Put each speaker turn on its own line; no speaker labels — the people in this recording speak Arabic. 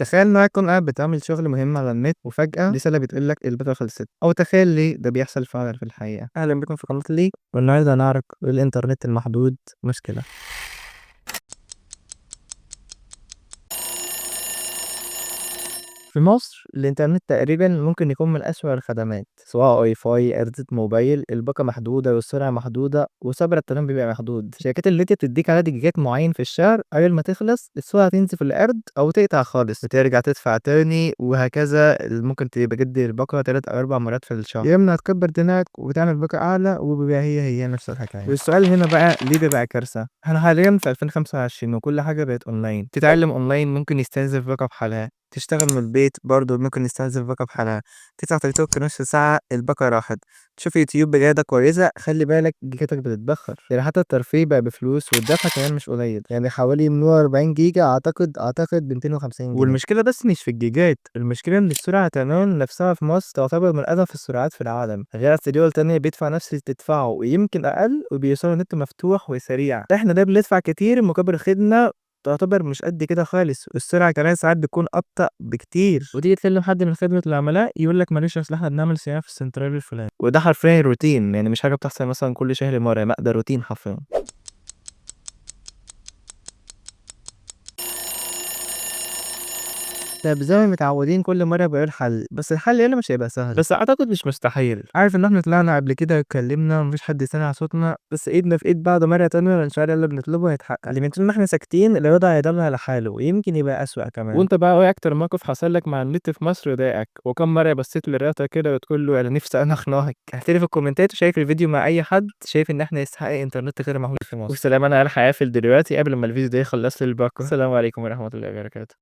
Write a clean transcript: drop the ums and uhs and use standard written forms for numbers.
تخيل إنك تكون قاعد بتعمل شغل مهم على النت وفجأة رسالة بتقول لك البطاقة خلصت، أو تخيل ليه ده بيحصل فعلا في الحقيقة. أهلا بكم في قناة ليك، والنهاردة هنعرف الإنترنت المحدود مشكلة. في مصر الإنترنت تقريبا ممكن يكون من أسوأ الخدمات، سواء واي فاي، أجهزة موبايل، الباقة محدودة والسرعة محدودة وصبر التليفون بيبقى محدود. شركات النت بتديك عدد جيجات معين في الشهر، أول ما تخلص السرعة تنزل في الأرض أو تقطع خالص وترجع تدفع تاني وهكذا. ممكن تبقى جدد الباقة 3 أو 4 مرات في الشهر، يا إما هتكبر دماغك وتعمل باقة أعلى وبيبقى هي نفس الحكاية. والسؤال هنا بقى ليه بيبقى كارثة؟ احنا حاليا في 2025 وكل حاجة بقت أونلاين. تتعلم أونلاين ممكن يستنزف باقة بحالها، تشتغل من البيت برضه ممكن يستنزف باقة بحالها، تفتح تيك توك نص ساعة الباقة راحت، تشوف يوتيوب بجودة كويسة خلي بالك جيجاتك بتتبخر. يعني حتى الترفيه بقى بفلوس والدفع كمان مش قليل، يعني حوالي 140 جيجا أعتقد ب 250 جنيه. والمشكلة بس مش في الجيجات، المشكلة إن السرعة كمان نفسها في مصر تعتبر من أضعف السرعات في العالم، غير دول تانية بيدفع نفس اللي تدفعه ويمكن أقل وبيوصلوا نت مفتوح وسريع. احنا ده بندفع كتير مقابل خدمة تعتبر مش قد كده خالص، والسرعة كمان ساعات بتكون أبطأ بكتير. وتيجي تكلم حد من خدمة العملاء يقول لك معلش أصل احنا بنعمل صيانة في السنترال الفلاني، وده حرفيا روتين، يعني مش حاجة بتحصل مثلا كل شهر مرة، لا ده روتين حرفيا. طب زي ما متعودين كل مرة بقول حل، بس الحل هنا مش هيبقى سهل، بس أعتقد مش مستحيل. عارف إن احنا طلعنا قبل كده اتكلمنا ومفيش حد سمع صوتنا، بس إيدنا في إيد بعض مرة تانية وإن شاء الله اللي بنطلبه هيتحقق. اللي من طول ما احنا ساكتين الوضع هيضل على حاله ويمكن يبقى أسوأ كمان. وأنت بقى إيه أكتر موقف حصل لك مع النت في مصر ضايقك؟ وكم مرة بصيت للراوتر كده وتقول له أنا نفسي أنخنقك؟ احكيلي في الكومنتات، وشايف الفيديو مع أي حد شايف إن احنا يستحق إنترنت غير محدود في مصر. والسلام، أنا هلحق أقفل دلوقتي قبل ما الفيديو ده يخلص لي الباقة. السلام عليكم ورحمة الله وبركاته.